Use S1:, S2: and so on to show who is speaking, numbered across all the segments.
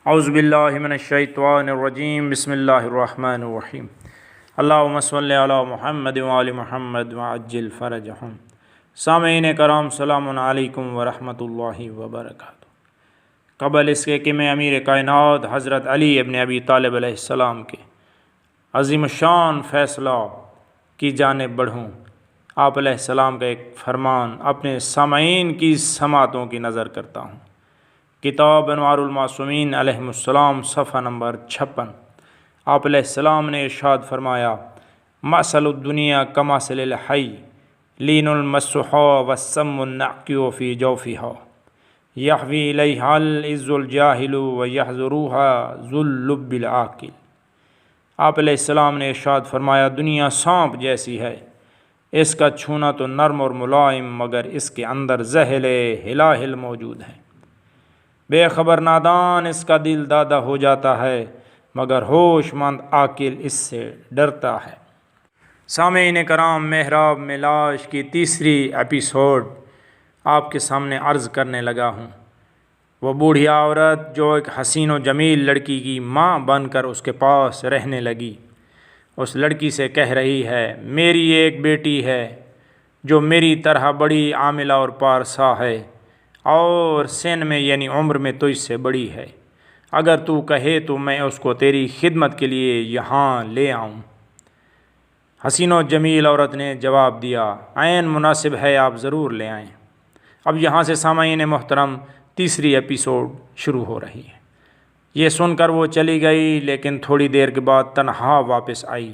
S1: اعوذ باللہ من الشیطان الرجیم بسم اللہ الرحمن الرحیم اللہم صلی علی محمد وآل محمد وعجل فرجہم۔ سامعین کرام السلام علیکم ورحمۃ اللہ وبرکاتہ۔ قبل اس کے کہ میں امیر کائنات حضرت علی ابن ابی طالب علیہ السلام کے عظیم الشان فیصلہ کی جانب بڑھوں، آپ علیہ السلام کا ایک فرمان اپنے سامعین کی سماعتوں کی نظر کرتا ہوں۔ کتاب انوار المعصومین علیہ السلام صفحہ نمبر 56۔ آپ علیہ السلام نے ارشاد فرمایا، مثل الدنیا کمثل الحی لین المسحا والسم النعقی فی جوفہا یحوی الیہا العز الجاہل ویحذروہا ذو اللب العاقل۔ آپ علیہ السلام نے ارشاد فرمایا، دنیا سانپ جیسی ہے، اس کا چھونا تو نرم اور ملائم مگر اس کے اندر زہل ہلاہل موجود ہے۔ بے خبر نادان اس کا دل دادا ہو جاتا ہے مگر ہوش مند عاقل اس سے ڈرتا ہے۔ سامعین کرام، محراب ملاش کی تیسری ایپیسوڈ آپ کے سامنے عرض کرنے لگا ہوں۔ وہ بوڑھیا عورت جو ایک حسین و جمیل لڑکی کی ماں بن کر اس کے پاس رہنے لگی، اس لڑکی سے کہہ رہی ہے، میری ایک بیٹی ہے جو میری طرح بڑی عاملہ اور پارسا ہے اور سن میں یعنی عمر میں تجھ سے بڑی ہے، اگر تو کہے تو میں اس کو تیری خدمت کے لیے یہاں لے آؤں۔ حسین و جمیل عورت نے جواب دیا، عین مناسب ہے، آپ ضرور لے آئیں۔ اب یہاں سے سامعین محترم تیسری ایپیسوڈ شروع ہو رہی ہے۔ یہ سن کر وہ چلی گئی، لیکن تھوڑی دیر کے بعد تنہا واپس آئی۔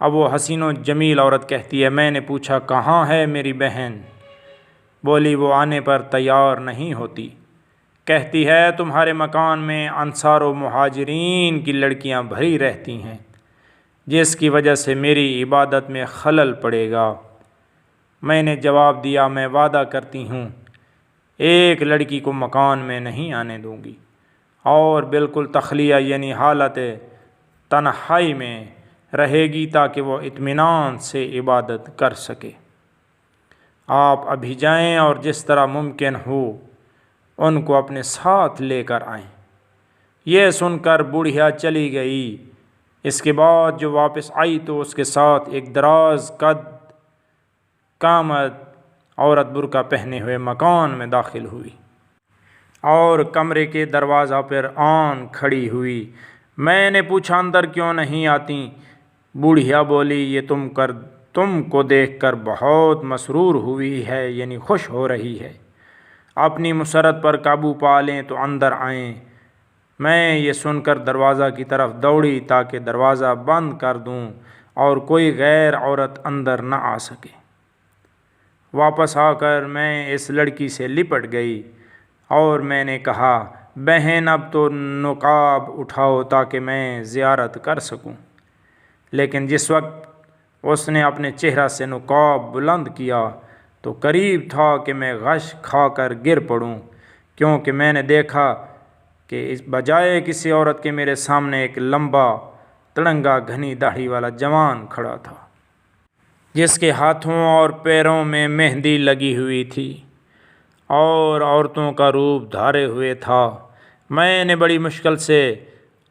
S1: اب وہ حسین و جمیل عورت کہتی ہے، میں نے پوچھا کہاں ہے میری بہن؟ بولی وہ آنے پر تیار نہیں ہوتی۔ کہتی ہے تمہارے مکان میں انصار و مہاجرین کی لڑکیاں بھری رہتی ہیں، جس کی وجہ سے میری عبادت میں خلل پڑے گا۔ میں نے جواب دیا، میں وعدہ کرتی ہوں ایک لڑکی کو مکان میں نہیں آنے دوں گی اور بالکل تخلیہ یعنی حالت تنہائی میں رہے گی تاکہ وہ اطمینان سے عبادت کر سکے۔ آپ ابھی جائیں اور جس طرح ممکن ہو ان کو اپنے ساتھ لے کر آئیں۔ یہ سن کر بوڑھیا چلی گئی۔ اس کے بعد جو واپس آئی تو اس کے ساتھ ایک دراز قد قامت عورت برقع پہنے ہوئے مکان میں داخل ہوئی اور کمرے کے دروازہ پر آن کھڑی ہوئی۔ میں نے پوچھا اندر کیوں نہیں آتی؟ بوڑھیا بولی، یہ تم کو دیکھ کر بہت مسرور ہوئی ہے، یعنی خوش ہو رہی ہے۔ اپنی مسرت پر قابو پا لیں تو اندر آئیں۔ میں یہ سن کر دروازہ کی طرف دوڑی تاکہ دروازہ بند کر دوں اور کوئی غیر عورت اندر نہ آ سکے۔ واپس آ کر میں اس لڑکی سے لپٹ گئی اور میں نے کہا، بہن اب تو نقاب اٹھاؤ تاکہ میں زیارت کر سکوں۔ لیکن جس وقت اس نے اپنے چہرہ سے نقاب بلند کیا تو قریب تھا کہ میں غش کھا کر گر پڑوں، کیونکہ میں نے دیکھا کہ اس بجائے کسی عورت کے میرے سامنے ایک لمبا تڑنگا گھنی داڑھی والا جوان کھڑا تھا، جس کے ہاتھوں اور پیروں میں مہندی لگی ہوئی تھی اور عورتوں کا روپ دھارے ہوئے تھا۔ میں نے بڑی مشکل سے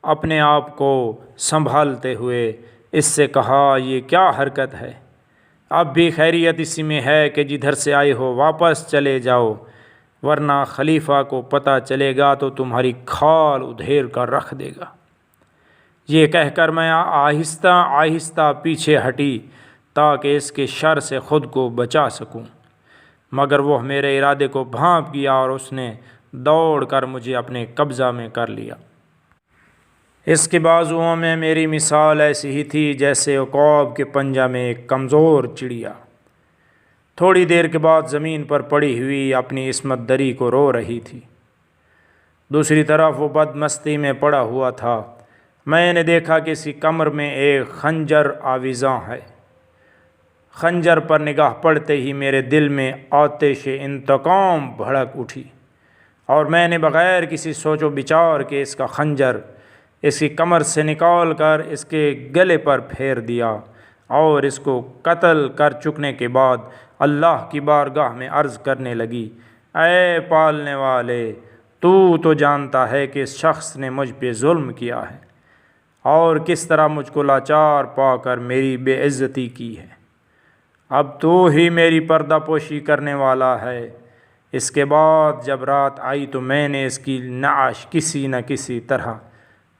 S1: اپنے آپ کو سنبھالتے ہوئے اس سے کہا، یہ کیا حرکت ہے؟ اب بھی خیریت اسی میں ہے کہ جدھر سے آئے ہو واپس چلے جاؤ، ورنہ خلیفہ کو پتہ چلے گا تو تمہاری کھال ادھیر کر رکھ دے گا۔ یہ کہہ کر میں آہستہ آہستہ پیچھے ہٹی تاکہ اس کے شر سے خود کو بچا سکوں، مگر وہ میرے ارادے کو بھانپ گیا اور اس نے دوڑ کر مجھے اپنے قبضہ میں کر لیا۔ اس کے بازوؤں میں میری مثال ایسی ہی تھی جیسے عقاب کے پنجہ میں ایک کمزور چڑیا۔ تھوڑی دیر کے بعد زمین پر پڑی ہوئی اپنی عصمت دری کو رو رہی تھی۔ دوسری طرف وہ بد مستی میں پڑا ہوا تھا۔ میں نے دیکھا کہ اس کی کمر میں ایک خنجر آویزاں ہے۔ خنجر پر نگاہ پڑتے ہی میرے دل میں آتش انتقام بھڑک اٹھی اور میں نے بغیر کسی سوچ و بچار کے اس کا خنجر اس کی کمر سے نکال کر اس کے گلے پر پھیر دیا اور اس کو قتل کر چکنے کے بعد اللہ کی بارگاہ میں عرض کرنے لگی، اے پالنے والے، تو جانتا ہے کہ اس شخص نے مجھ پہ ظلم کیا ہے اور کس طرح مجھ کو لاچار پا کر میری بے عزتی کی ہے۔ اب تو ہی میری پردہ پوشی کرنے والا ہے۔ اس کے بعد جب رات آئی تو میں نے اس کی نعش کسی نہ کسی طرح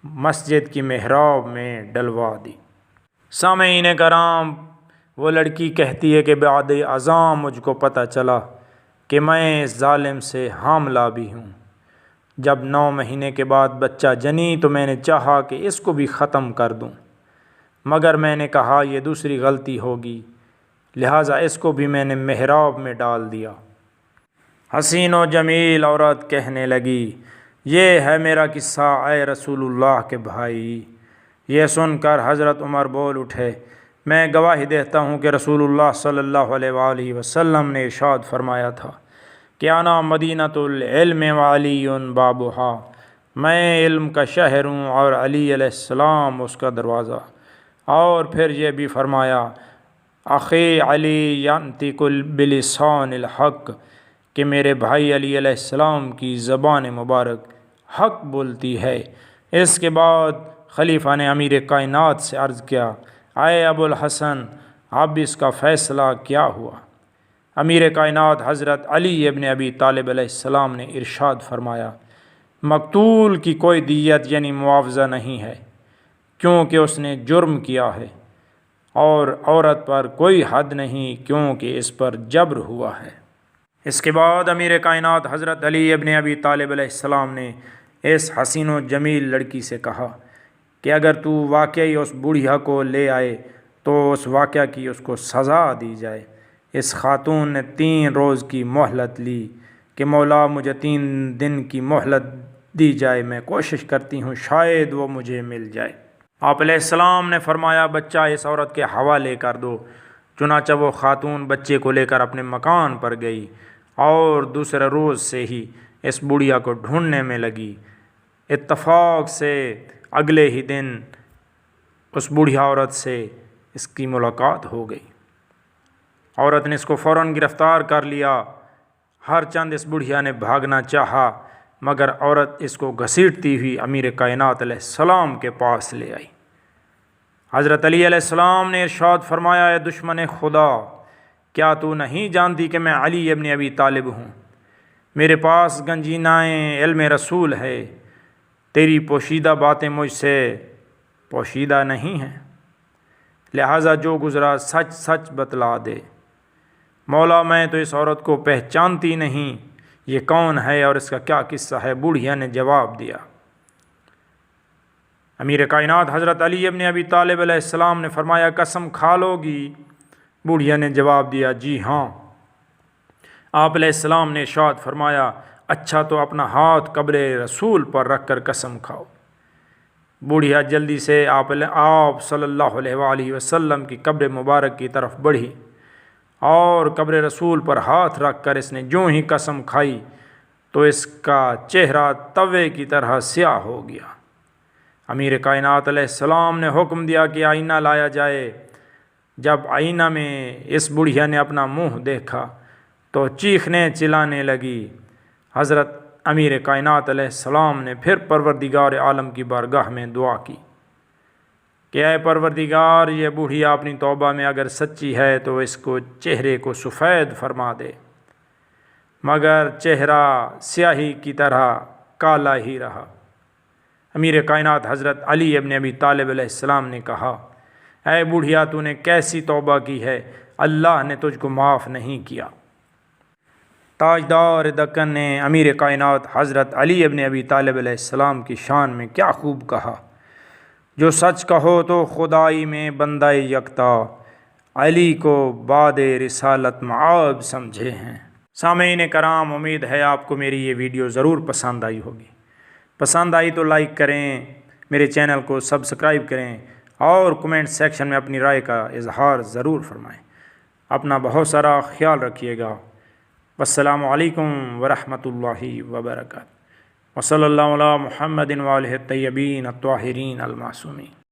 S1: مسجد کی محراب میں ڈلوا دی۔ سامعین کرام، وہ لڑکی کہتی ہے کہ بعد اذان مجھ کو پتہ چلا کہ میں اس ظالم سے حاملہ بھی ہوں۔ جب 9 مہینے کے بعد بچہ جنی تو میں نے چاہا کہ اس کو بھی ختم کر دوں، مگر میں نے کہا یہ دوسری غلطی ہوگی، لہٰذا اس کو بھی میں نے محراب میں ڈال دیا۔ حسین و جمیل عورت کہنے لگی، یہ ہے میرا قصہ اے رسول اللہ کے بھائی۔ یہ سن کر حضرت عمر بول اٹھے، میں گواہی دیتا ہوں کہ رسول اللہ صلی اللہ علیہ وآلہ وسلم نے ارشاد فرمایا تھا کہ انا مدینۃ العلم وعلی بابھا، میں علم کا شہر ہوں اور علی علیہ السلام اس کا دروازہ۔ اور پھر یہ بھی فرمایا، اخی علی ینطق بلسان الحق، کہ میرے بھائی علی علیہ السلام کی زبان مبارک حق بولتی ہے۔ اس کے بعد خلیفہ نے امیر کائنات سے عرض کیا، اے ابو الحسن، اب اس کا فیصلہ کیا ہوا؟ امیر کائنات حضرت علی ابن ابی طالب علیہ السلام نے ارشاد فرمایا، مقتول کی کوئی دیت یعنی معاوضہ نہیں ہے، کیونکہ اس نے جرم کیا ہے، اور عورت پر کوئی حد نہیں، کیونکہ اس پر جبر ہوا ہے۔ اس کے بعد امیر کائنات حضرت علی ابن ابی طالب علیہ السلام نے اس حسین و جمیل لڑکی سے کہا کہ اگر تو واقعی اس بوڑھیا کو لے آئے تو اس واقعہ کی اس کو سزا دی جائے۔ اس خاتون نے 3 روز کی مہلت لی کہ مولا مجھے 3 دن کی مہلت دی جائے، میں کوشش کرتی ہوں شاید وہ مجھے مل جائے۔ آپ علیہ السلام نے فرمایا، بچہ اس عورت کے حوالے کر دو۔ چنانچہ وہ خاتون بچے کو لے کر اپنے مکان پر گئی اور دوسرے روز سے ہی اس بڑھیا کو ڈھونڈنے میں لگی۔ اتفاق سے اگلے ہی دن اس بوڑھی عورت سے اس کی ملاقات ہو گئی۔ عورت نے اس کو فوراً گرفتار کر لیا۔ ہر چند اس بڑھیا نے بھاگنا چاہا، مگر عورت اس کو گھسیٹتی ہوئی امیر کائنات علیہ السلام کے پاس لے آئی۔ حضرت علی علیہ السلام نے ارشاد فرمایا، اے دشمن خدا، کیا تو نہیں جانتی کہ میں علی ابن ابی طالب ہوں؟ میرے پاس گنجینائے علم رسول ہے، تیری پوشیدہ باتیں مجھ سے پوشیدہ نہیں ہیں، لہٰذا جو گزرا سچ سچ بتلا دے۔ مولا میں تو اس عورت کو پہچانتی نہیں، یہ کون ہے اور اس کا کیا قصہ ہے؟ بوڑھیا نے جواب دیا۔ امیر کائنات حضرت علی ابن ابی طالب علیہ السلام نے فرمایا، قسم کھا لو گی؟ بوڑھیا نے جواب دیا، جی ہاں۔ آپ علیہ السلام نے ارشاد فرمایا، اچھا تو اپنا ہاتھ قبر رسول پر رکھ کر قسم کھاؤ۔ بوڑھیا جلدی سے آپ صلی اللہ علیہ وآلہ وسلم کی قبر مبارک کی طرف بڑھی اور قبر رسول پر ہاتھ رکھ کر اس نے جو ہی قسم کھائی تو اس کا چہرہ توے کی طرح سیاہ ہو گیا۔ امیر کائنات علیہ السلام نے حکم دیا کہ آئینہ لایا جائے۔ جب آئینہ میں اس بڑھیا نے اپنا منہ دیکھا تو چیخنے چلانے لگی۔ حضرت امیر کائنات علیہ السلام نے پھر پروردگار عالم کی بارگاہ میں دعا کی کہ اے پروردگار، یہ بوڑھیا اپنی توبہ میں اگر سچی ہے تو اس کو چہرے کو سفید فرما دے، مگر چہرہ سیاہی کی طرح کالا ہی رہا۔ امیر کائنات حضرت علی ابن ابی طالب علیہ السلام نے کہا، اے بوڑھیا، تو نے کیسی توبہ کی ہے، اللہ نے تجھ کو معاف نہیں کیا۔ تاجدار دکن نے امیر کائنات حضرت علی ابن ابی طالب علیہ السلام کی شان میں کیا خوب کہا، جو سچ کہو تو خدائی میں بندہ یکتا، علی کو بعد رسالت معاب سمجھے ہیں۔ سامعین کرام، امید ہے آپ کو میری یہ ویڈیو ضرور پسند آئی ہوگی۔ پسند آئی تو لائک کریں، میرے چینل کو سبسکرائب کریں اور کمنٹ سیکشن میں اپنی رائے کا اظہار ضرور فرمائیں۔ اپنا بہت سارا خیال رکھیے گا۔ والسلام علیکم ورحمۃ اللہ وبرکاتہ۔ وصلی اللہ علی محمد وآلہ الطیبین الطاہرین المعصومین۔